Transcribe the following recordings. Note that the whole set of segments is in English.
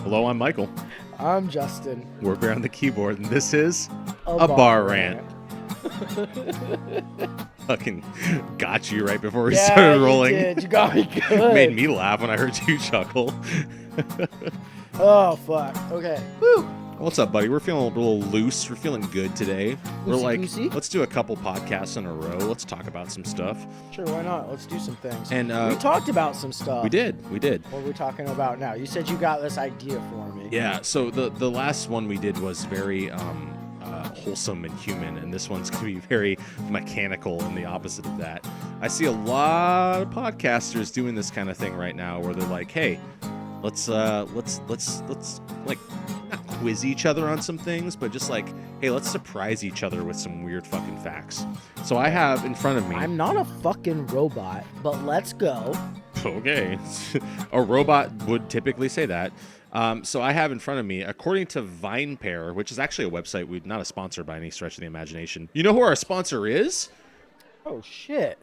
Hello, I'm Michael. I'm Justin. We're Bear on the keyboard, and this is A bar rant. Fucking got you right before we Yeah, started rolling. You did. You got me good. Made me laugh when I heard you chuckle. Oh, fuck. Okay. Woo. What's up, buddy? We're feeling a little loose. We're feeling good today. We're like, Loosey-goosey? let's do a couple podcasts in a row. Let's talk about some stuff. Sure, why not? Let's do some things. And we talked about some stuff. We did. What are we talking about now? You said you got this idea for me. Yeah, so the last one we did was very wholesome and human, and this one's going to be very mechanical and the opposite of that. I see a lot of podcasters doing this kind of thing right now where they're like, hey, let's like not quiz each other on some things, but just like, hey, let's surprise each other with some weird fucking facts. So I have in front of me... I'm not a fucking robot, but let's go. Okay. A robot would typically say that. So I have in front of me, according to VinePair, which is actually a website, we're not a sponsor by any stretch of the imagination. You know who our sponsor is? Oh, shit.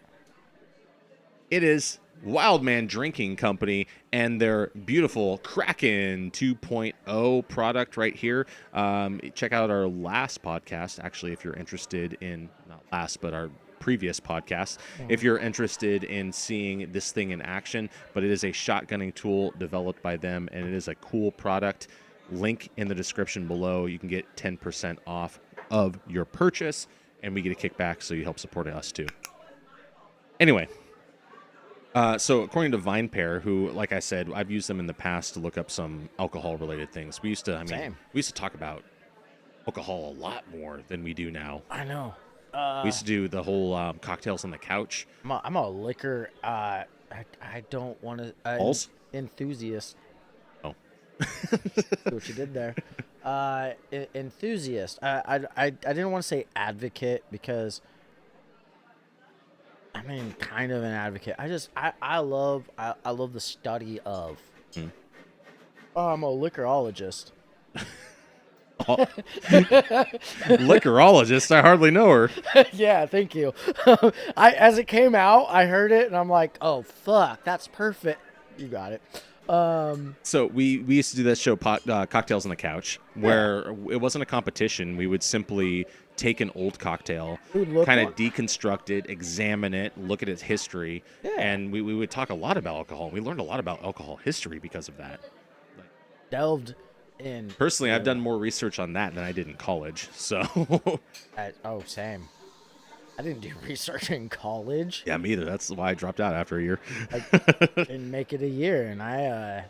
It is Wildman Drinking Company and their beautiful Kraken 2.0 product right here. Check out our last podcast, actually, if you're interested in, not last, but our previous podcast, if you're interested in seeing this thing in action. But it is a shotgunning tool developed by them, and it is a cool product. Link in the description below. You can get 10% off of your purchase, and we get a kickback, so you help support us too. Anyway, so according to VinePair, who, like I said, I've used them in the past to look up some alcohol-related things. We used to, we used to talk about alcohol a lot more than we do now. I know. We used to do the whole cocktails on the couch. I'm a liquor. I don't want to. Balls? Enthusiast. Oh. See what you did there. Enthusiast. I didn't want to say advocate because. I mean, kind of an advocate. I love the study of. I'm a liquorologist. Liquorologist, I hardly know her. Yeah, thank you. As it came out, I heard it and I'm like, oh fuck, that's perfect. You got it. So we used to do that show, Cocktails on the Couch, where it wasn't a competition. We would simply take an old cocktail, kind of deconstruct it, examine it, look at its history, and we would talk a lot about alcohol. We learned a lot about alcohol history because of that. Delved in. Personally, I've done more research on that than I did in college. So. Same. I didn't do research in college. Yeah, me either. That's why I dropped out after a year. I didn't make it a year, and I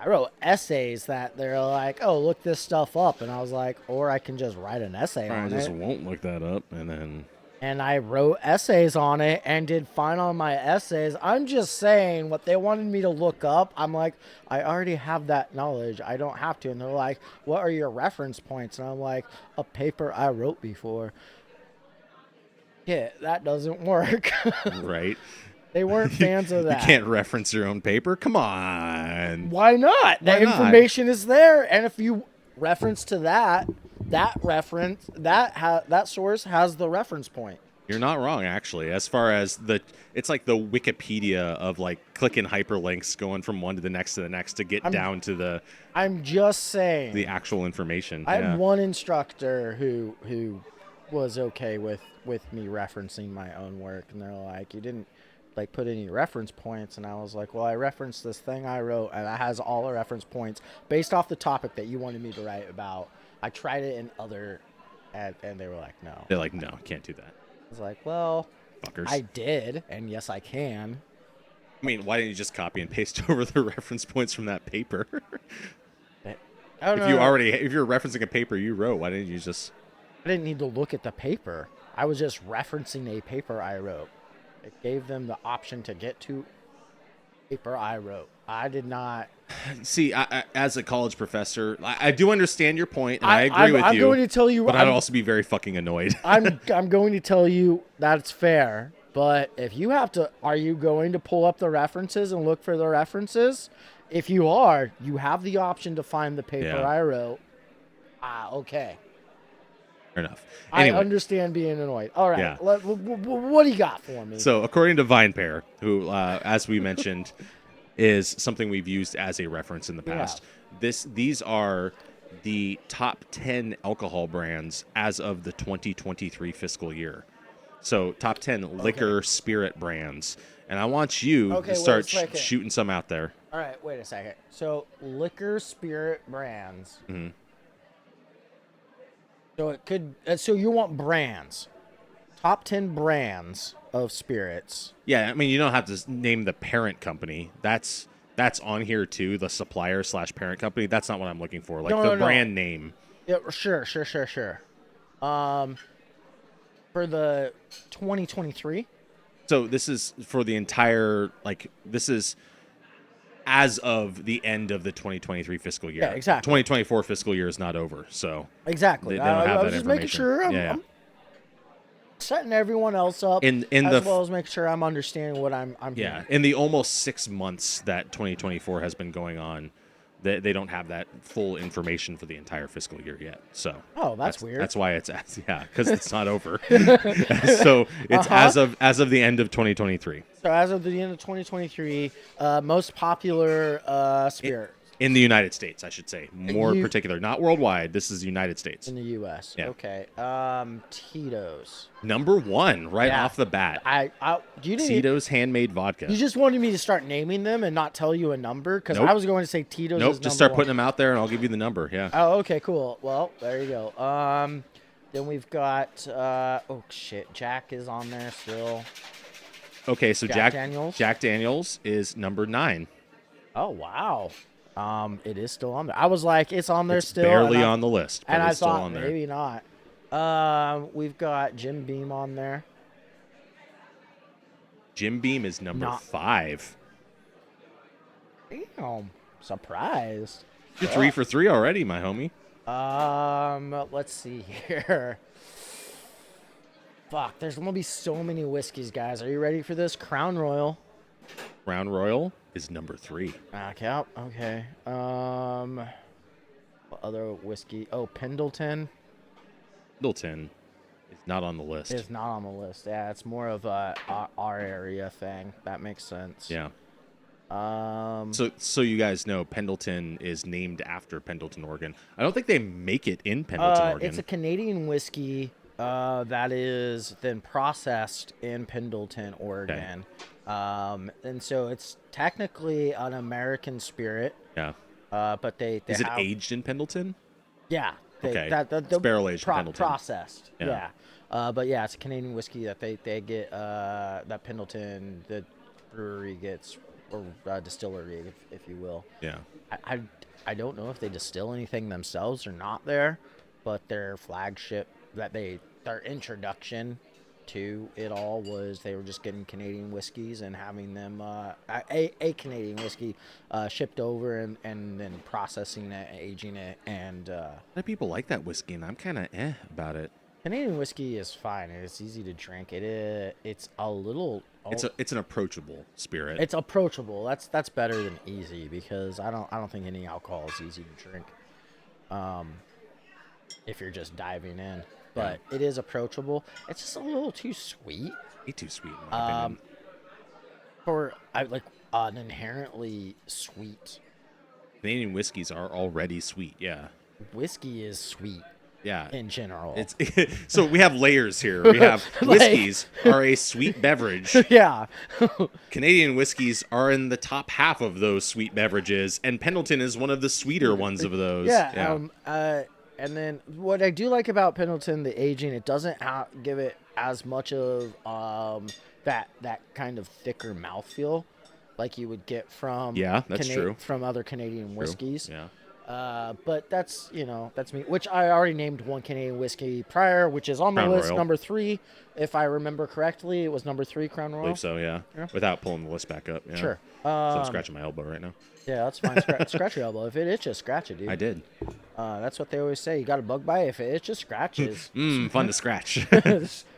wrote essays that they're like, oh, look this stuff up, and I was like, or I can just write an essay on it. I just won't look that up, and then. And I wrote essays on it and did fine on my essays. I'm just saying what they wanted me to look up. I'm like, I already have that knowledge. I don't have to. And they're like, what are your reference points? And I'm like, a paper I wrote before. Yeah, that doesn't work. Right. They weren't fans of that. You can't reference your own paper? Come on. Why not? Why The not? information is there. And if you reference to that source has the reference point. You're not wrong, actually. As far as it's like the Wikipedia of like clicking hyperlinks, going from one to the next to get down to the. I'm just saying the actual information. I had one instructor who was okay with me referencing my own work, and they're like, you didn't like put any reference points, and I was like, well, I referenced this thing I wrote, and it has all the reference points based off the topic that you wanted me to write about. I tried it in other, and they were like, no. They're like, no, can't do that. I was like, well, fuckers. I did, and yes, I can. I mean, why didn't you just copy and paste over the reference points from that paper? If you're referencing a paper you wrote, why didn't you just? I didn't need to look at the paper. I was just referencing a paper I wrote. It gave them the option to get to paper I wrote. I did not. See, I, as a college professor, I do understand your point, and I agree with you. I'm going to tell you, but I'd also be very fucking annoyed. I'm going to tell you that's fair. But if you have to, are you going to pull up the references and look for the references? If you are, you have the option to find the paper I wrote. Okay. Fair enough. Anyway. I understand being annoyed. All right. Yeah. What do you got for me? So, according to VinePair, who, as we mentioned, is something we've used as a reference in the past, these are the top 10 alcohol brands as of the 2023 fiscal year. So top 10 liquor spirit brands, and I want you Okay, to wait a start second. shooting some out there. All right, wait a second. So liquor spirit brands. Mhm. So it could. So you want brands? Top 10 brands of spirits. Yeah, I mean you don't have to name the parent company. That's on here too. The supplier / parent company. That's not what I'm looking for. Like No, the no, no. brand name. Yeah, sure. For the 2023. So this is for the entire this is as of the end of the 2023 fiscal year. Yeah, exactly. 2024 fiscal year is not over, so Exactly. they don't have I that was just making information. sure Yeah. I'm setting everyone else up, In as the well as making sure I'm understanding what I'm yeah, hearing. in the almost 6 months that 2024 has been going on, they don't have that full information for the entire fiscal year yet. So Oh, that's weird. That's why it's because it's not over. So it's as of the end of 2023 So as of the end of 2023, most popular spirit in the United States, I should say, more You- particular, not worldwide. This is the United States. in the U.S. Yeah. Okay. Tito's. Number 1 right Yeah. off the bat. You didn't. Tito's handmade vodka. You just wanted me to start naming them and not tell you a number because Nope. I was going to say Tito's. Nope, is just number start one. putting them out there and I'll give you the number. Yeah. Oh, okay, cool. Well, there you go. Then we've got oh shit, Jack is on there still. Okay, so Jack Daniels? Jack Daniels is number 9. Oh wow. It is still on there. I was like, it's on there It's still. barely and on the list, but And I it's still thought on there. maybe not. We've got Jim Beam on there. Jim Beam is number Not- 5. Damn, surprised. You're 3 for 3 already, my homie. Let's see here. Fuck, there's gonna be so many whiskeys, guys. Are you ready for this? Crown Royal. Crown Royal is number 3. Okay. What other whiskey? Oh, Pendleton Middleton is not on the list. is not on the list. Yeah, it's more of a our area thing. That makes sense. Yeah. Um. So you guys know Pendleton is named after Pendleton, Oregon. I don't think they make it in Pendleton, Oregon. It's a Canadian whiskey that is then processed in Pendleton, Oregon. And so it's technically an American spirit, Yeah. but they Is it have, aged in Pendleton? Yeah. Okay. The barrel aged in Pendleton. processed. Yeah. Yeah. But yeah, it's a Canadian whiskey that they get that Pendleton the brewery gets, or distillery, if you will. Yeah. I don't know if they distill anything themselves or not there, but their flagship their introduction to it all was they were just getting Canadian whiskeys and having them a Canadian whiskey shipped over and then processing it, aging it, and A lot of people like that whiskey, and I'm kind of about it. Canadian whiskey is fine. It's easy to drink. It's a little. It's an approachable spirit. It's approachable. That's better than easy because I don't think any alcohol is easy to drink. If you're just diving in, but it is approachable. It's just a little too sweet way too sweet, in my opinion. for an inherently sweet Canadian whiskeys are already sweet. Yeah. whiskey is sweet Yeah. in general. It's so we have layers here. We have Like- whiskeys are a sweet beverage. yeah. Canadian whiskeys are in the top half of those sweet beverages, and Pendleton is one of the sweeter ones of those. Yeah. And then what I do like about Pendleton, the aging, it doesn't give it as much of that kind of thicker mouthfeel like you would get from Yeah, that's true. from other Canadian whiskeys. Yeah. But that's me, which I already named one Canadian whiskey prior, which is on the Crown list, Royal. number 3. If I remember correctly, it was number 3, Crown I Royal. believe so, yeah. Without pulling the list back up. Yeah. Sure. So I'm scratching my elbow right now. Yeah, that's fine. Scratch your elbow. If it itches, scratch it, dude. I did. That's what they always say. You got a bug bite. If it itches, scratches. Fun to scratch.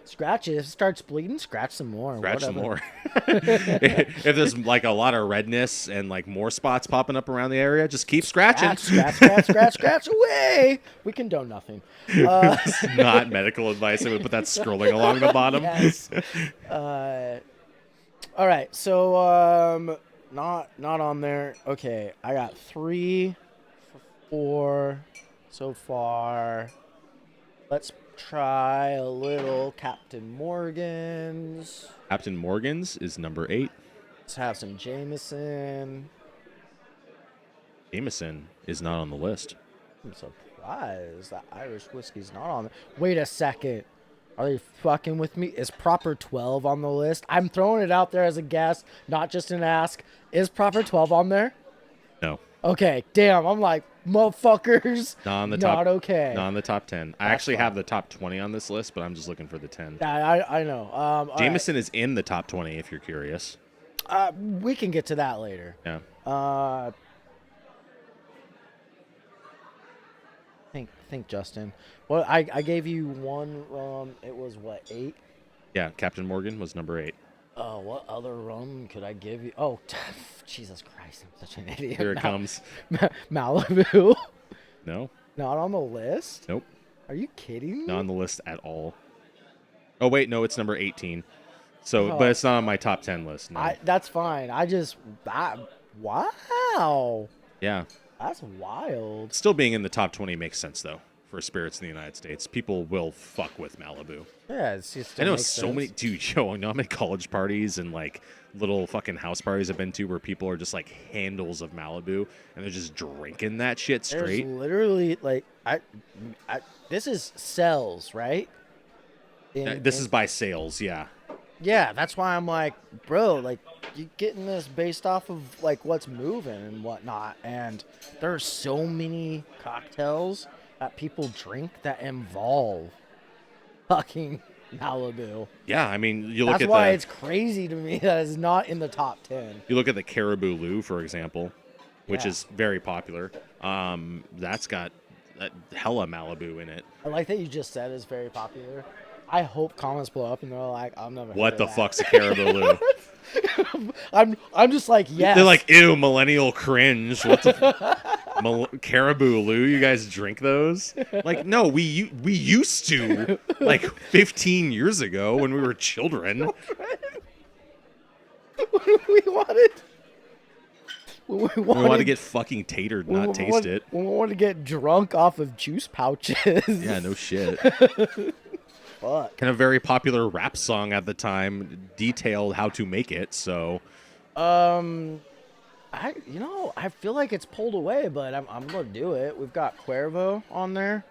Scratch it. If it starts bleeding, scratch some more. Scratch some whatever. more. If there's like a lot of redness and like more spots popping up around the area, just keep scratching. Scratch away. We condone nothing. It's not medical advice. I would put that scrolling along the bottom. Yes. All right. So not on there. Okay, I got 3 4 so far. Let's try a little Captain Morgan's. Captain Morgan's is number 8. Let's have some Jameson. Jameson is not on the list. I'm surprised that Irish whiskey's not on there. Wait a second. Are they fucking with me? Is Proper 12 on the list? I'm throwing it out there as a guess, not just an ask. Is Proper 12 on there? No. Okay, damn. I'm like, motherfuckers. Not on the top. Not okay. Not on the top 10. I That's actually fine. have the top 20 on this list, but I'm just looking for the 10. Yeah, I know. All Jameson is in the top 20 if you're curious. right. We can get to that later. Yeah. Think Justin. Well, I gave you one rum. It was what, 8? Yeah, Captain Morgan was number 8. Oh, what other rum could I give you? Oh, Jesus Christ, I'm such an idiot. Here it comes. Malibu. No. Not on the list? Nope. Are you kidding me? Not on the list at all. Oh, wait. No, it's number 18. So, Oh. but it's not on my top 10 list. No. That's fine. Wow. Yeah. That's wild. Still being in the top 20 makes sense, though, for spirits in the United States. People will fuck with Malibu. Yeah, it's just. I know so many, dude, yo, I know how many college parties and like little fucking house parties I've been to where people are just like handles of Malibu and they're just drinking that shit There's straight. literally like this is cells, right? This is by sales, yeah. Yeah, that's why I'm like, bro, like you getting this based off of like what's moving and whatnot, and there's so many cocktails that people drink that involve fucking Malibu. Yeah, I mean, you look That's at why the it's crazy to me that it's not in the top 10. you look at the Caribou Lou, for example, which Yeah. is very popular. That's got hella Malibu in it. I like that you just said it's very popular. I hope comments blow up and they're like, I'm never. What heard the of that. fuck's a Caribou Lou? I'm just like, yes. They're like, ew, millennial cringe. What the Caribou Lou? You guys drink those? Like, no, we used to like 15 years ago when we were children. we wanted. When We wanted to get fucking tatered, not taste it. When we wanted to get drunk off of juice pouches. Yeah, no shit. Fuck. Kind of very popular rap song at the time detailed how to make it. So I feel like it's pulled away, but I'm gonna do it. We've got Cuervo on there.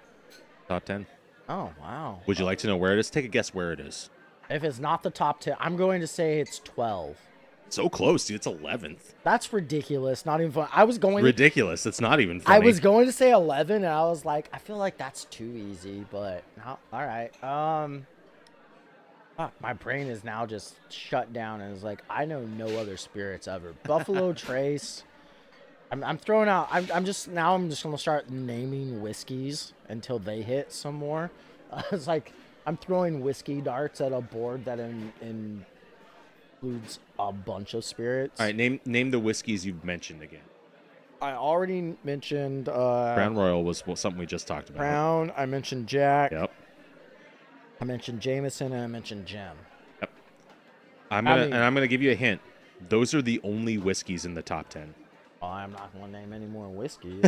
top 10. Oh wow. Would you like to know where it is? Take a guess where it is. If it's not the top 10, I'm going to say it's 12. So close, dude. It's 11th. That's ridiculous. Not even fun. I was going. Ridiculous. It's not even funny. I was going to say 11, and I was like, I feel like that's too easy, but no. All right. Fuck, my brain is now just shut down and is like, I know no other spirits ever. Buffalo Trace. I'm throwing out. I'm just gonna start naming whiskeys until they hit some more. It's like I'm throwing whiskey darts at a board that includes a bunch of spirits. All right, name the whiskeys you've mentioned again. I already mentioned Crown Royal was something we just talked about. Crown. I mentioned Jack. Yep. I mentioned Jameson, and I mentioned Jim. Yep. I'm gonna give you a hint. Those are the only whiskeys in the top 10. Oh, I'm not going to name any more whiskeys.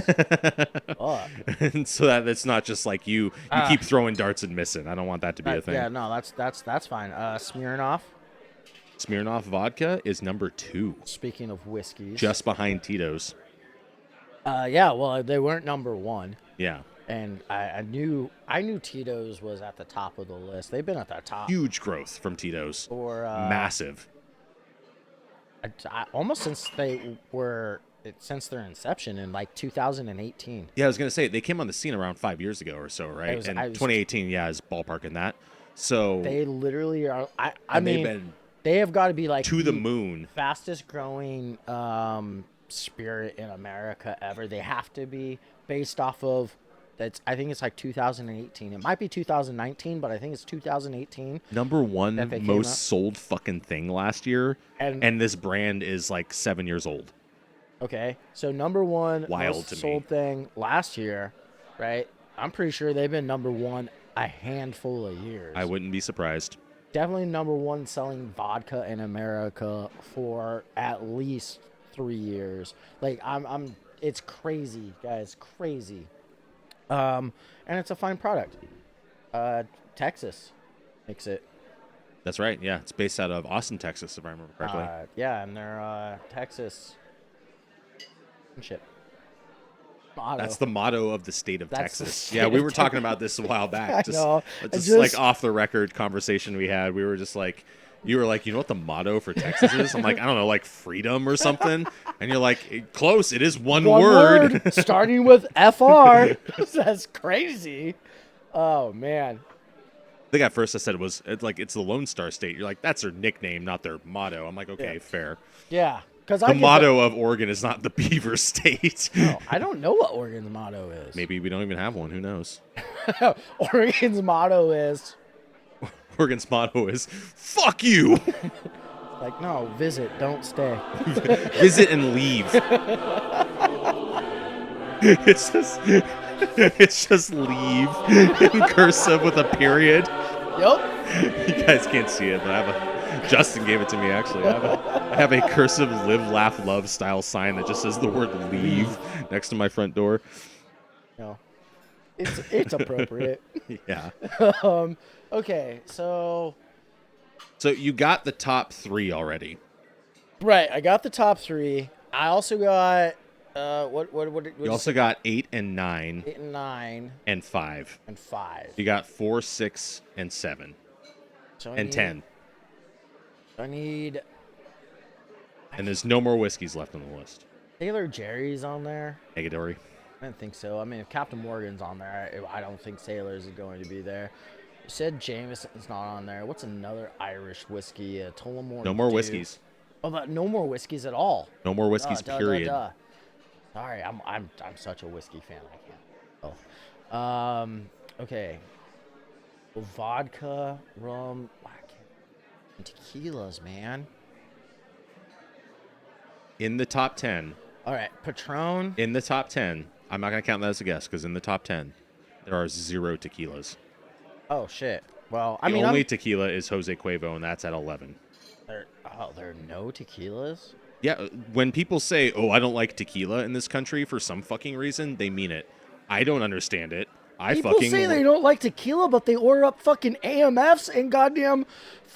Fuck. And so that's not just like you keep throwing darts and missing. I don't want that to be a thing. Yeah, no, that's fine. Smirnoff. Smirnoff vodka is number 2, Speaking of whiskeys. just behind Tito's. Yeah, well, they weren't number 1. Yeah. And I knew Tito's was at the top of the list. They've been at the top Huge growth from Tito's. for Massive. almost since since their inception in like 2018. Yeah, I was gonna say they came on the scene around 5 years ago or so, right? was- And I was- 2018, yeah, is ballpark in that. So They literally are. I and they've mean, been they have got to be like to the moon. fastest growing spirit in America ever. They have to be based off of I think it's like 2018. It might be 2019, but I think it's 2018. Number one That they came most out. sold fucking thing last year, And- and this brand is like 7 years old. Okay, so number one Wild most to me. sold thing last year, right? I'm pretty sure they've been number one a handful of years. I wouldn't be surprised. Definitely number one selling vodka in America for at least 3 years. Like I'm It's crazy, guys, crazy. And it's a fine product. Texas makes it. That's right. Yeah, it's based out of Austin, Texas, if I remember correctly. Yeah, and they're Texas shit motto. That's the motto of the state of That's the Texas. state Yeah, we of were talking about this a while back. I know. Just like off the record conversation we had. We were just like, you were like, you know what the motto for Texas is? I'm like, I don't know, like freedom or something. And you're like, close. It is one word. starting with FR. That's crazy. Oh man. I think at first I said it's the Lone Star State. You're like, that's their nickname, not their motto. I'm like, okay, Yeah. fair. Yeah, because The motto of Oregon is not the Beaver State. Oh, I don't know what Oregon's motto is. Maybe we don't even have one. Who knows? Oregon's motto is Oregon's motto is "fuck you." like, no, visit, don't stay. Visit and leave. It's just leave in cursive with a period. Yep. You guys can't see it, but Justin gave it to me actually. I have a cursive live, laugh, love style sign that just says the word leave next to my front door. No. It's appropriate. Yeah. Okay, so you got the top 3 already. right, I got the top 3. I also got what You also got 8 and 9 8 and 9 and 5. and 5. You got 4, 6, and 7 So and 10. I need And there's no more whiskeys left on the list. Taylor Jerry's on there. Negatory. I didn't think so. I mean, if Captain Morgan's on there, I don't think Sailor's is going to be there. You said Jameson's not on there. What's another Irish whiskey? Tullamore. No more 2. whiskeys. Oh, but no more whiskeys at all. No more whiskeys, period. Sorry, I'm such a whiskey fan. I can't. Okay. Well, vodka, rum, and tequilas, man. In the top 10. All right, Patron. In the top 10. I'm not going to count that as a guess because in the top 10, there are 0 tequilas. Oh shit. Well, The only tequila is Jose Cuervo, and that's at 11. there are no tequilas. Yeah, when people say, "Oh, I don't like tequila in this country" for some fucking reason, they mean it. I don't understand it. People say they don't like tequila, but they order up fucking AMFs and goddamn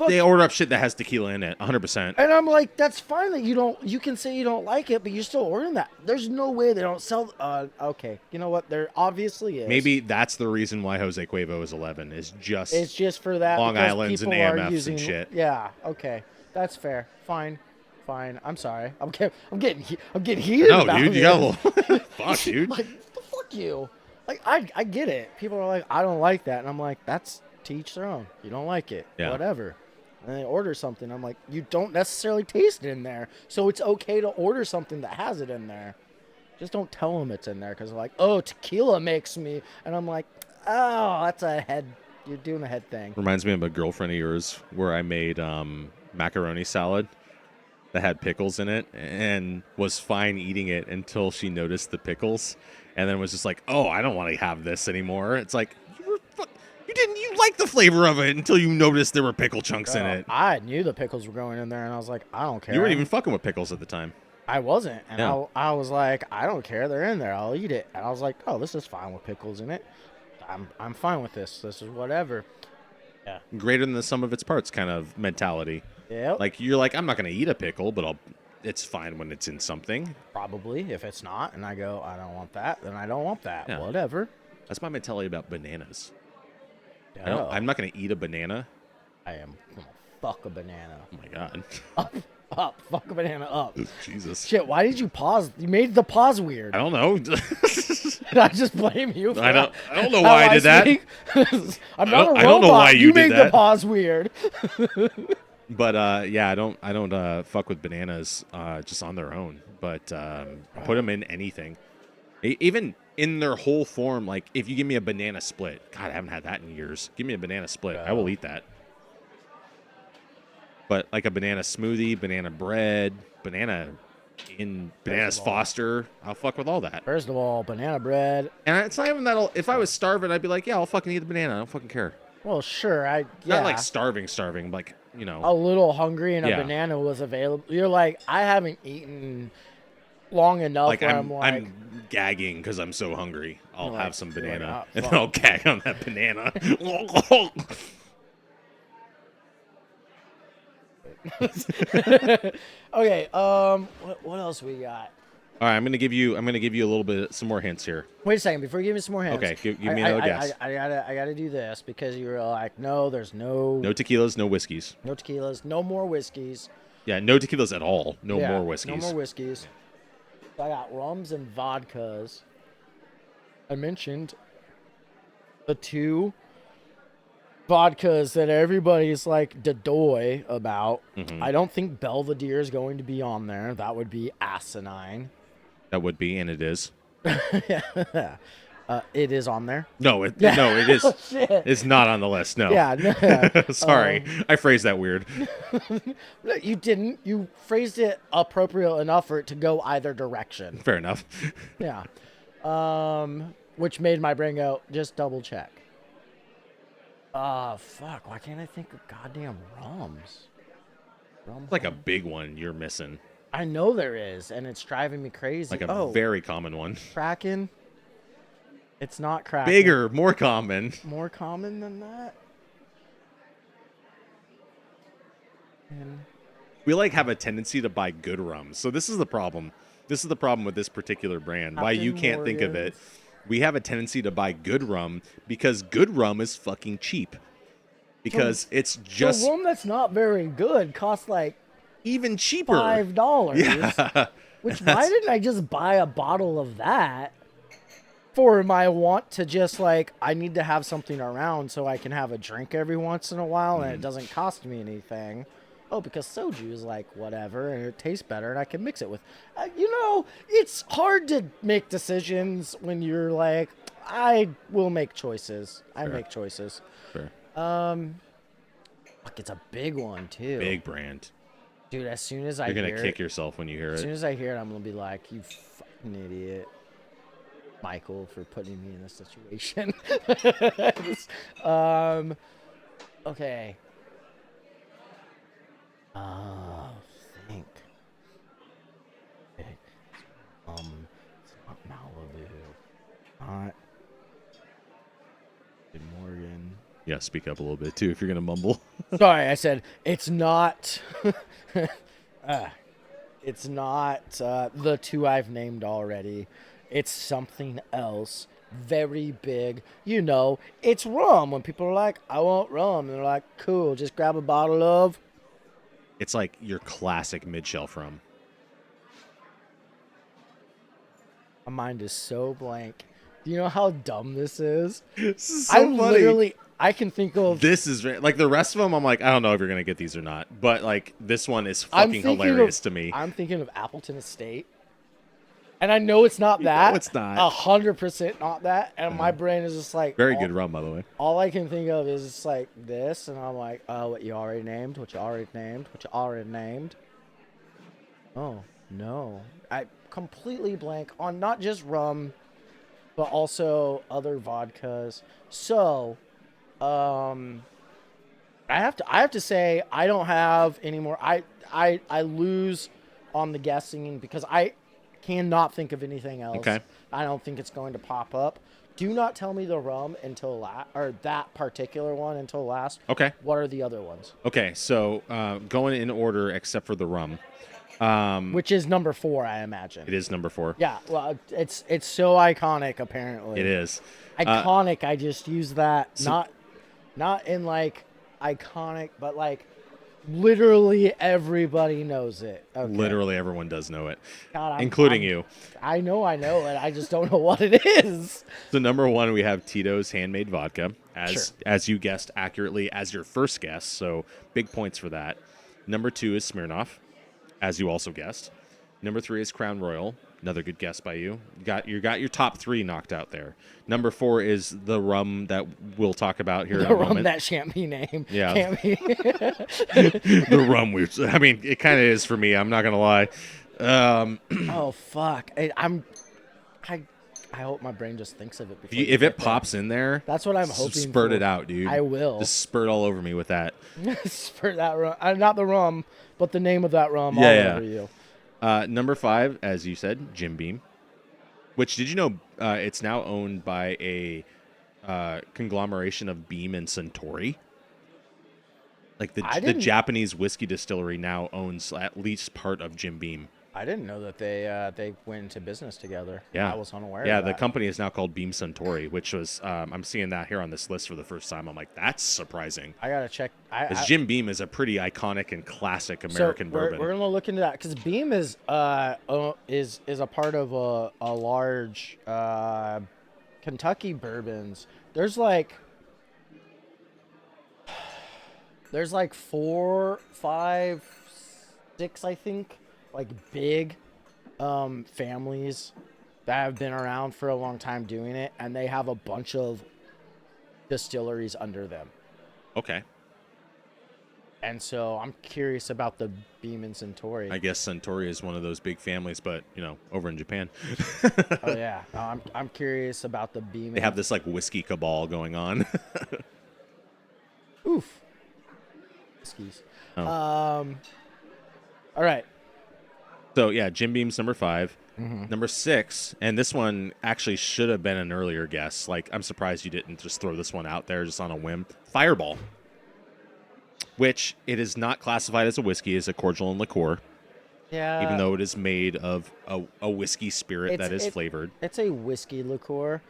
They order up shit that has tequila in it, 100%. And I'm like, that's fine that you can say you don't like it, but you're still ordering that. There's no way they don't sell. Okay, you know what? There obviously is. Maybe that's the reason why Jose Cuervo is 11. It's just for that. Long because Islands and people are AMFs using, and shit. Yeah. Okay, that's fair. Fine. I'm sorry. I'm getting heated. No, about dude, it. you got a little. Fuck, dude. Like, fuck you. Like, I get it. People are like, I don't like that, and I'm like, that's to each their own. You don't like it, Yeah. whatever. And they order something. I'm like, you don't necessarily taste it in there, so it's okay to order something that has it in there. Just don't tell them it's in there because they're like, oh, tequila makes me, and I'm like, oh, that's a head. You're doing a head thing. Reminds me of a girlfriend of yours where I made macaroni salad that had pickles in it and was fine eating it until she noticed the pickles and then was just like, oh, I don't want to have this anymore. It's like, you liked the flavor of it until you noticed there were pickle chunks in it. I knew the pickles were going in there, and I was like, I don't care. You weren't even fucking with pickles at the time. I wasn't, and Yeah. I was like, I don't care. They're in there. I'll eat it. And I was like, oh, this is fine with pickles in it. I'm fine with this. This is whatever. Yeah. Greater than the sum of its parts kind of mentality. Yep. Like, you're like, I'm not going to eat a pickle, but it's fine when it's in something. Probably. If it's not, and I go, I don't want that, then I don't want that. Yeah. Whatever. That's my mentality about bananas. Yeah. I'm not going to eat a banana. I am gonna fuck a banana. Oh, my God. Up. Fuck a banana up. Jesus. Shit, why did you pause? You made the pause weird. I don't know. Did I just blame you? For I don't know how why I did that. speak? I'm not a robot. I don't know why you did made that. the pause weird. But yeah, I don't fuck with bananas just on their own. But put them in anything, even in their whole form. Like if you give me a banana split, God, I haven't had that in years. Give me a banana split, I will eat that. But like a banana smoothie, banana bread, bananas Foster, I'll fuck with all that. First of all, banana bread. And it's not even that. If I was starving, I'd be like, yeah, I'll fucking eat the banana. I don't fucking care. Well, sure. Not like starving, like, a little hungry and a Yeah. banana was available. You're like, I haven't eaten long enough Like where I'm gagging because I'm so hungry. I'll You're have like- some you're like, banana "Ah, and then fuck." I'll gag on that banana. okay, what else we got? All right, I'm gonna give you a little bit some more hints here. Wait a second before you give me some more hints. Okay, give me another guess. I gotta do this because you were like, no, there's no No tequilas, no whiskeys. tequilas, no more whiskeys. Yeah, no tequilas at all. No Yeah, more whiskeys. No more whiskeys. So I got rums and vodkas. I mentioned the two vodkas that everybody's like doy about. Mhm. I don't think Belvedere is going to be on there. That would be asinine. That would be, and it is. It is on there. No, it is. Shit. It's not on the list. No. Yeah, no. Sorry, I phrased that weird. You didn't. You phrased it appropriate enough for it to go either direction. Fair enough. Yeah. Which made my brain go, just double check. Fuck. Why can't I think of goddamn rums? Rum. Like a big one you're missing. I know there is, and it's driving me crazy. Like a very common one. Kraken. It's not Kraken. Bigger, more common. More common than that. And We like have a tendency to buy good rums. So this is the problem. This is the problem with this particular brand. Why you Captain can't think of it. Morgan's. We have a tendency to buy good rum because good rum is fucking cheap. Because it's just the rum that's not very good costs like even cheaper. $5. Yeah. Which why didn't I just buy a bottle of that for my want to just like I need to have something around so I can have a drink every once in a while and it doesn't cost me anything. Oh, because soju is like whatever and it tastes better and I can mix it with. It's hard to make decisions when you're like, I will make choices. I Sure. make choices. Sure. Fuck, it's a big one too. Big brand. Dude, as soon as I You're hear gonna kick yourself when you hear As soon it. as I hear it, I'm gonna be like, "You fucking idiot, Michael, for putting me in this situation." Okay. Think. Okay. It's not Malibu. Not. Good Morgan. Yeah, speak up a little bit too if you're gonna mumble. Sorry, I said it's not. It's not the two I've named already. It's something else. Very big. It's rum. When people are like, I want rum. And they're like, cool, just grab a bottle of. It's like your classic mid-shelf rum. My mind is so blank. Do you know how dumb this is? This is so funny. I can think of. This is like the rest of them. I'm like, I don't know if you're gonna get these or not. But like this one is fucking hilarious to me. I'm thinking of Appleton Estate. And I know it's not that. No, it's not. 100% not that. And my brain is just like. Very good rum, by the way. All I can think of is just like this, and I'm like, oh, what you already named, what you already named. Oh, no. I completely blank on not just rum, but also other vodkas. So, I have to say I don't have any more. I lose on the guessing because I cannot think of anything else. Okay. I don't think it's going to pop up. Do not tell me the rum until or that particular one until last. Okay. What are the other ones? Okay. So going in order except for the rum. Which is number 4, I imagine. It is number 4. Yeah. Well, it's so iconic. Apparently, It is. iconic. I just use that not in like iconic, but like literally everybody knows it. Okay. Literally everyone does know it, God, including you. I know it. I just don't know what it is. So number 1, we have Tito's handmade vodka, Sure. as you guessed accurately as your first guess. So big points for that. Number 2 is Smirnoff, as you also guessed. Number 3 is Crown Royal. Another good guess by you. You got your top 3 knocked out there. Number 4 is the rum that we'll talk about here in a The rum moment. that shan't be named. Yeah. Can't be. The rum I mean, it kind of is for me. I'm not gonna lie. Oh fuck! I hope my brain just thinks of it. Before you If get it there. pops in there, That's what I'm hoping. spurt for. it out, dude. I will. Just spurt all over me with that. Spurt that rum. Not the rum, but the name of that rum Yeah, all yeah. over you. Number 5, as you said, Jim Beam. Which, did you know it's now owned by a conglomeration of Beam and Suntory? Like I the didn't. Japanese whiskey distillery now owns at least part of Jim Beam. I didn't know that they went into business together. Yeah, I was unaware. Yeah, of the that. company is now called Beam Suntory, which was I'm seeing that here on this list for the first time. I'm like, that's surprising. I gotta check. Because Jim Beam is a pretty iconic and classic American bourbon. We're gonna look into that because Beam is a part of a large Kentucky bourbons. There's like 4, 5, 6, I think, like big families that have been around for a long time doing it, and they have a bunch of distilleries under them. Okay. And so I'm curious about the Beam and Suntory. I guess Suntory is one of those big families, but over in Japan, Oh yeah, no, I'm curious about the Beam. they have this like whiskey cabal going on. Oof. Skis. Oh. All right. So yeah, Jim Beam's number 5. Number 6, and this one actually should have been an earlier guess. Like, I'm surprised you didn't just throw this one out there just on a whim. Fireball, which it is not classified as a whiskey, is a cordial and liqueur, Yeah. even though it is made of a whiskey spirit that is flavored. It's a whiskey liqueur.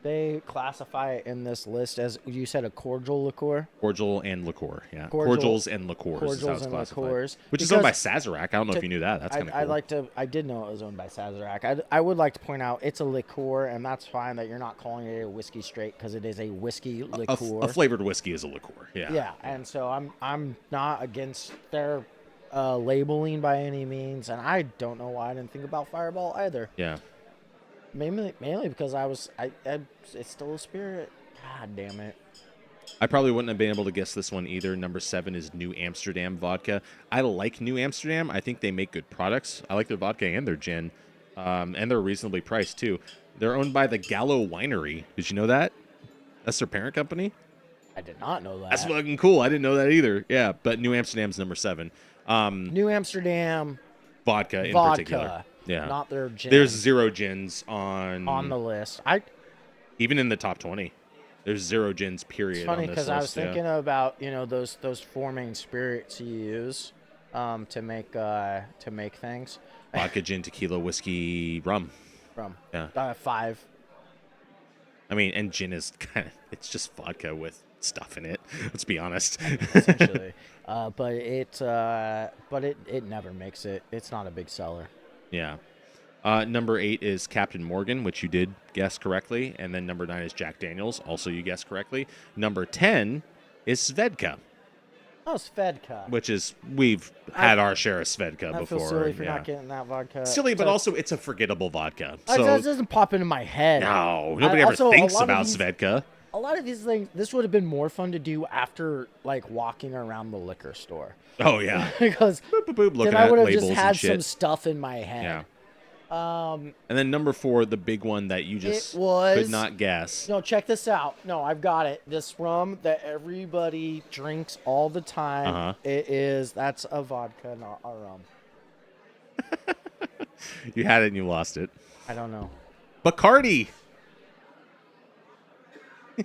They classify it in this list as, you said, a cordial liqueur. Cordial and liqueur, yeah. Cordial- Cordials and liqueurs is how cordials it's and classified. liqueurs. Which is owned by Because Sazerac. I don't know if you knew that. That's kind of cool. I did know it was owned by Sazerac. I would like to point out it's a liqueur, and that's fine that you're not calling it a whiskey straight because it is a whiskey liqueur. A flavored whiskey is a liqueur, yeah. Yeah, and so I'm not against their labeling by any means, and I don't know why I didn't think about Fireball either. Yeah. Mainly because it's still a spirit. God damn it. I probably wouldn't have been able to guess this one either. Number 7 is New Amsterdam vodka. I like New Amsterdam. I think they make good products. I like their vodka and their gin, and they're reasonably priced too. They're owned by the Gallo Winery. Did you know that? That's their parent company. I did not know that. That's fucking cool. I didn't know that either. Yeah, but New Amsterdam's number 7. New Amsterdam Vodka in vodka, particular. Yeah. not their gin. There's 0 gins on the list. even in the top 20. There's 0 gins. Period. It's funny because because I was thinking about those 4 main spirits you use to make things. Vodka, gin, tequila, whiskey, rum. From Yeah. 5. I mean, and gin is it's just vodka with stuff in it. Let's be honest. Essentially, but it never makes it. It's not a big seller. Yeah. Number 8 is Captain Morgan, which you did guess correctly. And then number 9 is Jack Daniels. Also, you guessed correctly. Number 10 is Svedka, Oh, Svedka. which is, we've had our share of Svedka I before. feel silly for yeah. not getting that vodka. Silly, but So- also it's a forgettable vodka. It So, doesn't pop into my head. no, nobody ever also, a thinks lot of about these- Svedka. A lot of these things, this would have been more fun to do after, like, walking around the liquor store. Oh, yeah. Because Boop, boop, boop, looking then I at would have labels just had and shit. some stuff in my head. Yeah. And then number 4, the big one that you just It was- could not guess. No, check this out. No, I've got it. This rum that everybody drinks all the time. Uh-huh. That's a vodka, not a rum. You had it and you lost it. I don't know. Bacardi.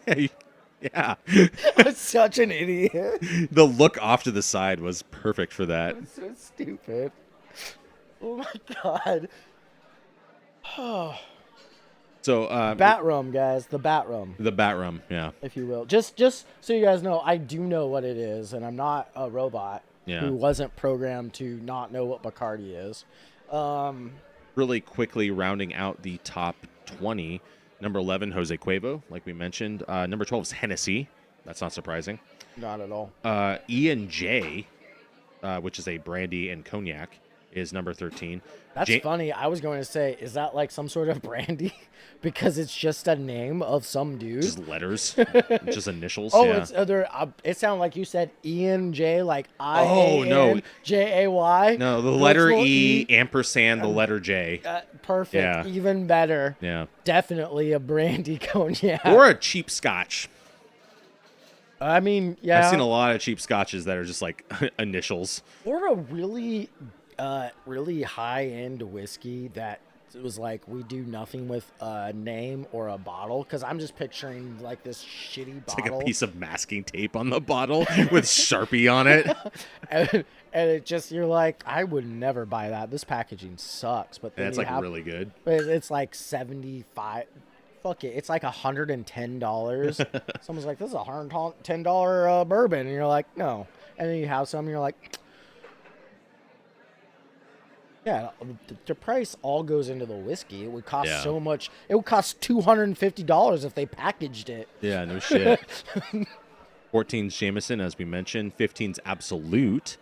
Yeah. I'm such an idiot. The look off to the side was perfect for that. I'm so stupid. Oh my god. So, Bat rum, guys. The bat rum, the bat rum, yeah. if you will. Just so you guys know, I do know what it is, and I'm not a robot Yeah. who wasn't programmed to not know what Bacardi is. Really quickly rounding out the top 20. Number 11, Jose Cuervo, like we mentioned. Number 12 is Hennessy. That's not surprising. Not at all. E&J, which is a brandy and cognac, is number 13. That's funny. I was going to say, is that like some sort of brandy? Because it's just a name of some dude. Just letters, just initials. Oh, yeah. it's other. It sounded like you said Ian J, like Oh, no. IANJAY. No, the letter Little E, ampersand, the letter J. Perfect. Yeah. Even better. Yeah. Definitely a brandy cognac. Or a cheap scotch. I mean, yeah. I've seen a lot of cheap scotches that are just like initials. Or a really really high end whiskey that it was like we do nothing with a name or a bottle because I'm just picturing like this shitty It's like a bottle. piece of masking tape on the bottle with Sharpie on it. And it just you're like I would never buy that. This packaging sucks. But then And it's you like have, really good. it's like 75. Fuck it, it's like $110. Someone's like, "This is a $110 bourbon," and you're like, "No." And then you have some, and you're like, "Yeah." The price all goes into the whiskey. It would cost Yeah. so much. It would cost $250 if they packaged it. Yeah, no shit. 14's Jameson, as we mentioned. 15's Absolute.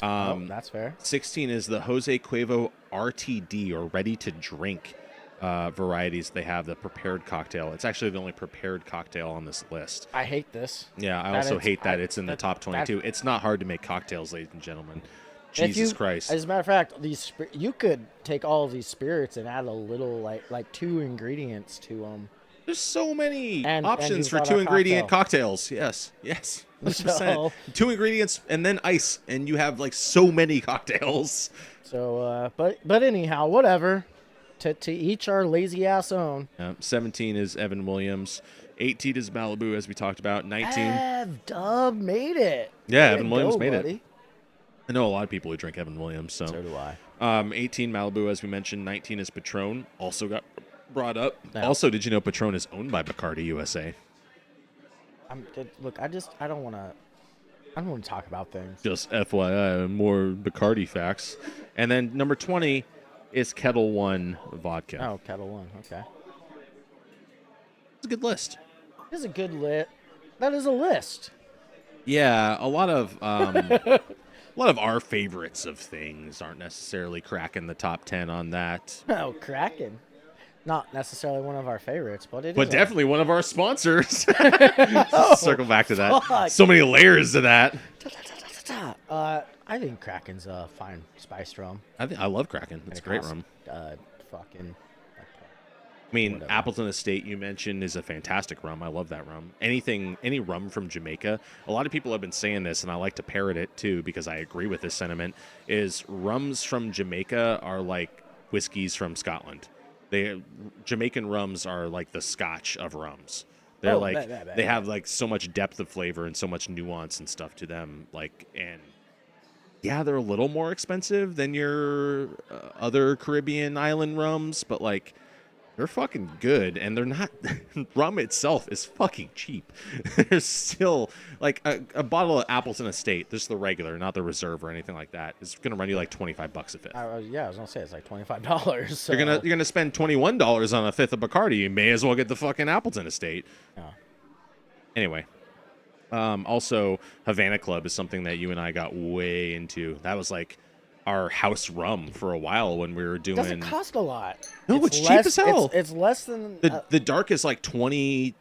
That's fair. 16 is the Jose Cuervo RTD, or ready to drink varieties. They have the prepared cocktail. It's actually the only prepared cocktail on this list. I hate this. Yeah, I That also it's- hate that I- it's in the that- top 22. It's not hard to make cocktails, ladies and gentlemen. If Jesus you- Christ. As a matter of fact, you could take all of these spirits and add a little like 2 ingredients to them. There's so many And options you've for got a 2-ingredient cocktails. Yes, 100%. So- 2 ingredients and then ice, and you have like so many cocktails. So, but anyhow, whatever. To each our lazy ass own. 17 is Evan Williams. 18 is Malibu, as we talked about. 19. Dub made it. Yeah, Way Evan to Williams go, made buddy. it. I know a lot of people who drink Evan Williams. So So do I. 18 Malibu, as we mentioned. 19 is Patron. Also got brought up. Yeah. Also, did you know Patron is owned by Bacardi USA? Look, I don't want to talk about things. Just FYI, more Bacardi facts. And then number 20 is Kettle One vodka. Oh, Kettle One. Okay. It's a good list. This is a good lit. That is a list. Yeah, a lot of our favorites of things aren't necessarily cracking the top 10 on that. Oh, Kraken. Not necessarily one of our favorites, but it is. But definitely one of our sponsors. Oh, Circle back to that. fuck. So many layers to that. I think Kraken's a fine spiced rum. I love Kraken. It's a great rum. Fucking. I mean, whatever. Appleton Estate you mentioned is a fantastic rum. I love that rum. Any rum from Jamaica. A lot of people have been saying this, and I like to parrot it too because I agree with this sentiment. Is rums from Jamaica are like whiskeys from Scotland. Jamaican rums are like the Scotch of rums. They're Oh, like that. they have like so much depth of flavor and so much nuance and stuff to them. And yeah, they're a little more expensive than your other Caribbean island rums, but like they're fucking good, and they're not. Rum itself is fucking cheap. There's still like a bottle of Appleton Estate, just the regular, not the reserve or anything like that, is gonna run you like $25 a fifth. I was gonna say it's like $25. So. You're gonna spend $21 on a fifth of Bacardi. You may as well get the fucking Appleton Estate. Yeah. Anyway, also Havana Club is something that you and I got way into. That was like our house rum for a while when we were It doing. doesn't cost a lot. No, it's cheap as hell. It's less than The dark is like $22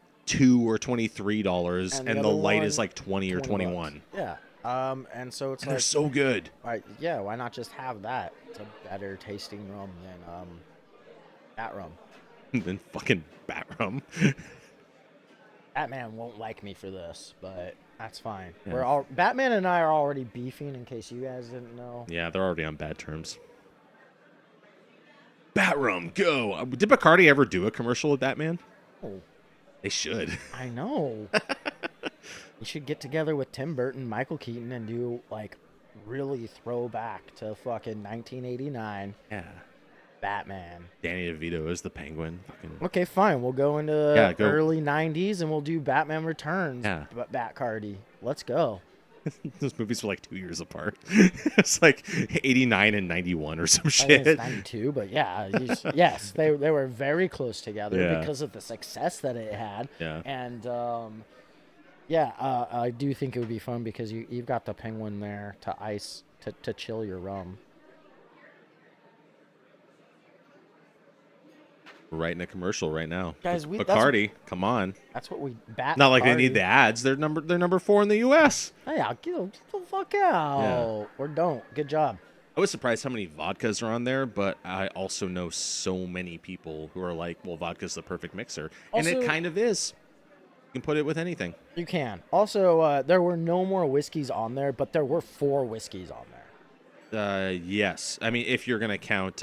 or $23, And and the the other light one, is like 20 or 20 21. bucks. Yeah. And so it's And they're like, so good. yeah, why not just have that? It's a better tasting rum than that rum. Then fucking bat rum. Batman won't like me for this, but that's fine. Yeah. Batman and I are already beefing. In case you guys didn't know. Yeah, they're already on bad terms. Bat rum, go! Did Bacardi ever do a commercial with Batman? Oh, They should. I know. You should get together with Tim Burton, Michael Keaton, and do like really throwback to fucking 1989 Yeah. Batman. Danny DeVito is the Penguin. Fucking. Okay, fine. We'll go into Yeah, go. early 90s and we'll do Batman Returns. Yeah. Batcardi. Let's go. Those movies were like 2 years apart. It's like 89 and 91 or some I think shit. it's 92, but yeah. Yes, they were very close together Yeah. because of the success that it had. Yeah. And I do think it would be fun because you've got the Penguin there to ice, to chill your rum. We're writing a commercial right now. Guys, Bacardi, come on. That's what we bat. Not like they need the ads. They're number 4 in the U.S. Yeah, get the fuck out. Yeah. Or don't. Good job. I was surprised how many vodkas are on there, but I also know so many people who are like, well, vodka's the perfect mixer. And it Also- kind of is. You can put it with anything. You can. Also, there were no more whiskeys on there, but there were 4 whiskeys on there. Yes. I mean, if you're gonna count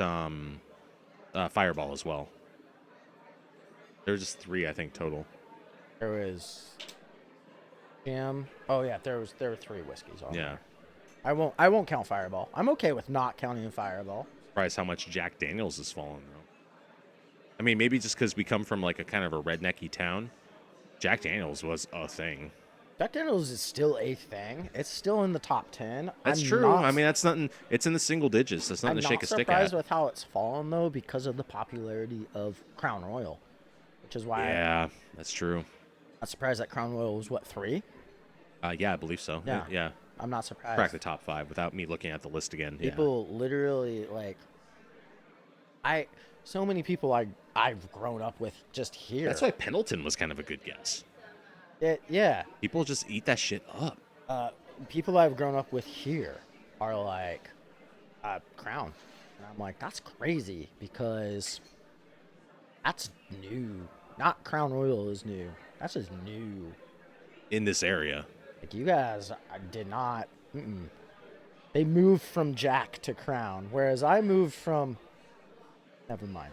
Fireball as well, there's just three, I think, total. There was Jim. Oh yeah, there were three whiskeys on Yeah. there. I won't count Fireball. I'm okay with not counting Fireball. Surprised how much Jack Daniels has fallen though. I mean, maybe just because we come from like a kind of a rednecky town, Jack Daniels was a thing. Jack Daniels is still a thing. It's still in the top 10. That's I'm true. Not, I mean, that's nothing. It's in the single digits. That's nothing I'm to shake not a stick surprised at. with how it's fallen though because of the popularity of Crown Royal, which is why Yeah, that's true. I'm not surprised that Crown Royal was what 3. Yeah, I believe so. Yeah. Yeah. I'm not surprised. Crack the top 5 without me looking at the list again. Yeah. People literally like so many people I've grown up with just here. That's why Pendleton was kind of a good guess. Yeah. People just eat that shit up. People I've grown up with here are like Crown. And I'm like, that's crazy because that's new. Not Crown Royal is new. That's just new. In this area. Like you guys did not. They moved from Jack to Crown, whereas I moved from. Never mind.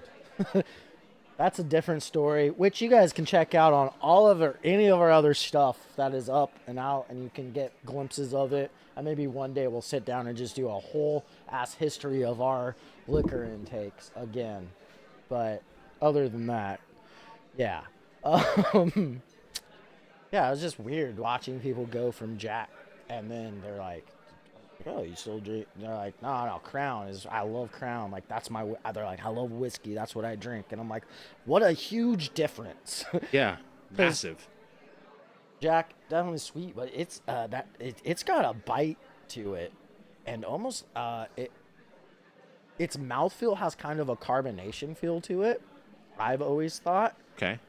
That's a different story, which you guys can check out on any of our other stuff that is up and out, and you can get glimpses of it. And maybe one day we'll sit down and just do a whole ass history of our liquor intakes again. But other than that, yeah. Yeah, it was just weird watching people go from Jack, and then they're like, "Oh, you still drink?" They're like, "No, Crown is. I love Crown. Like that's my." They're like, "I love whiskey. That's what I drink." And I'm like, "What a huge difference." Yeah. Massive. Jack definitely sweet, but it's got a bite to it, and almost its mouthfeel has kind of a carbonation feel to it. I've always thought. Okay.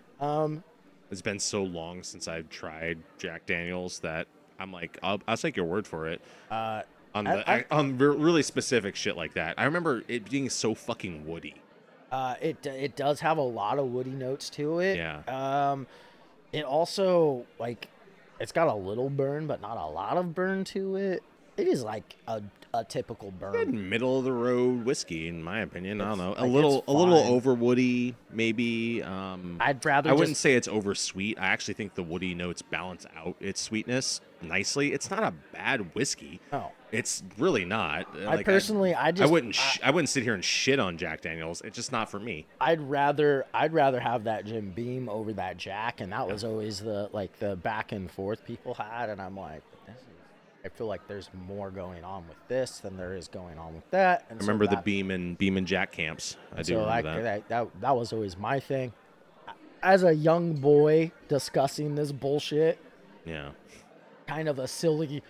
It's been so long since I've tried Jack Daniels that I'm like, I'll take your word for it. On really specific shit like that. I remember it being so fucking woody. It does have a lot of woody notes to it. Yeah. It also it's got a little burn, but not a lot of burn to it. It is like a typical burn. Good middle of the road whiskey, in my opinion. I don't know. A like, little it's fine. over woody, maybe. I'd rather I wouldn't just say it's over sweet. I actually think the woody notes balance out its sweetness nicely. It's not a bad whiskey. no. It's really not. I personally, I wouldn't sit here and shit on Jack Daniels. It's just not for me. I'd rather have that Jim Beam over that Jack, and that was always the back and forth people had, and I'm like, I feel like there's more going on with this than there is going on with that. And I remember the Beam and Jack camps. I do remember that. That was always my thing. As a young boy discussing this bullshit, Yeah. kind of a silly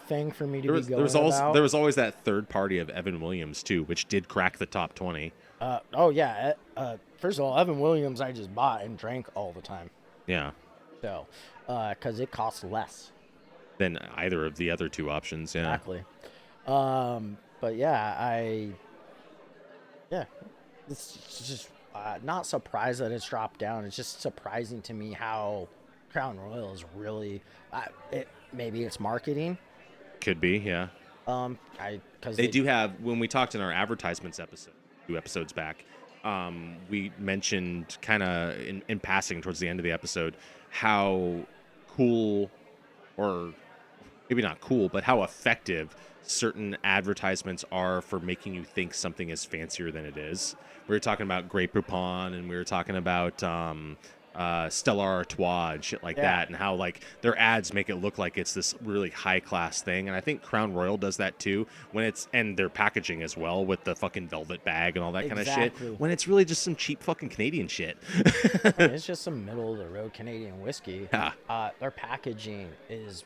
thing for me to be going There about. was always that third party of Evan Williams too, which did crack the top 20. Oh yeah. First of all, Evan Williams, I just bought and drank all the time. Yeah. So, because it costs less. Than either of the other two options. Yeah. Exactly. But yeah, it's just not surprised that it's dropped down. It's just surprising to me how Crown Royal is really. Maybe it's marketing. Could be. Yeah. Because They do have, when we talked in our advertisements episode, 2 episodes back, we mentioned kind of in passing towards the end of the episode how cool, or maybe not cool, but how effective certain advertisements are for making you think something is fancier than it is. We were talking about Grey Poupon, and we were talking about Stella Artois and shit like that, and how like their ads make it look like it's this really high class thing. And I think Crown Royal does that too, and their packaging as well, with the fucking velvet bag and all that kind of shit, when it's really just some cheap fucking Canadian shit. It's just some middle of the road Canadian whiskey. Yeah. Their packaging is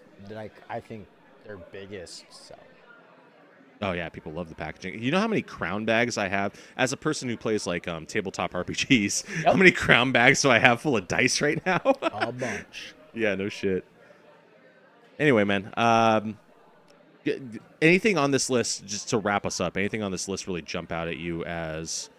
I think their biggest seller. Oh yeah, people love the packaging. You know how many Crown bags I have as a person who plays like tabletop RPGs? Yep. How many Crown bags do I have full of dice right now? A bunch. Yeah, no shit. Anyway, man, anything on this list, just to wrap us up, anything on this list really jump out at you as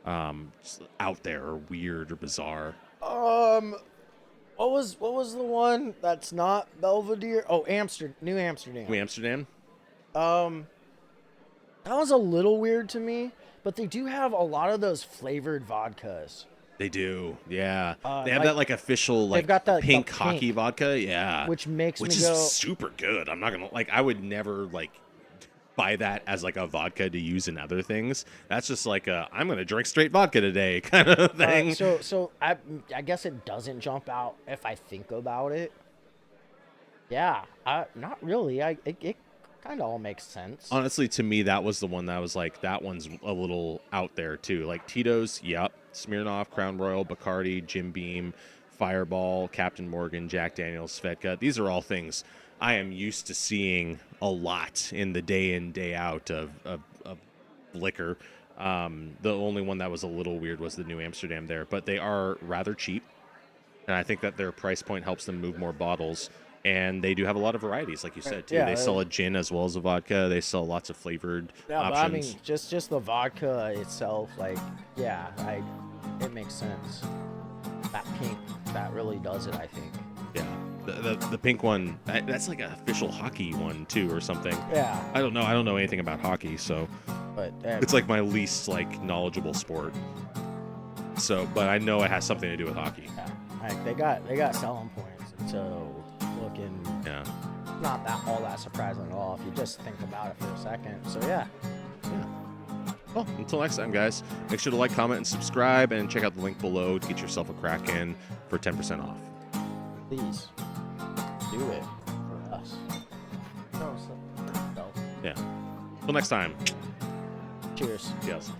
out there or weird or bizarre? What was the one that's not Belvedere? Oh, New Amsterdam. New Amsterdam? That was a little weird to me, but they do have a lot of those flavored vodkas. They do, yeah. They have Like, that like official like got the pink pink, hockey vodka, yeah, which makes which me is go, super good. I'm not gonna like. I would never like buy that as like a vodka to use in other things. That's just like a I'm gonna drink straight vodka today kind of thing. so I guess it doesn't jump out if I think about it. Yeah, not really. It kind of all makes sense. Honestly, to me, that was the one that was like that one's a little out there too. Like Tito's, yep. Smirnoff, Crown Royal, Bacardi, Jim Beam, Fireball, Captain Morgan, Jack Daniels, Svedka. These are all things I am used to seeing a lot in the day in day out of liquor. The only one that was a little weird was the New Amsterdam there, but they are rather cheap, and I think that their price point helps them move more bottles. And they do have a lot of varieties, like you said too. Yeah, They sell a gin as well as a vodka. They sell lots of flavored Yeah, options. but I mean, just the vodka itself, like, yeah, it makes sense. That pink, that really does it, I think. Yeah, the pink one, that's like an official hockey one too, or something. Yeah, I don't know. I don't know anything about hockey, so but it's like my least like knowledgeable sport. So, but I know it has something to do with hockey. yeah, like they got selling points, and so looking Yeah. not that all that surprising at all if you just think about it for a second. So yeah, Well, until next time, guys, make sure to like, comment, and subscribe, and check out the link below to get yourself a Kraken for 10% off. please do it for us. No, Yeah. Until next time. cheers. Yes.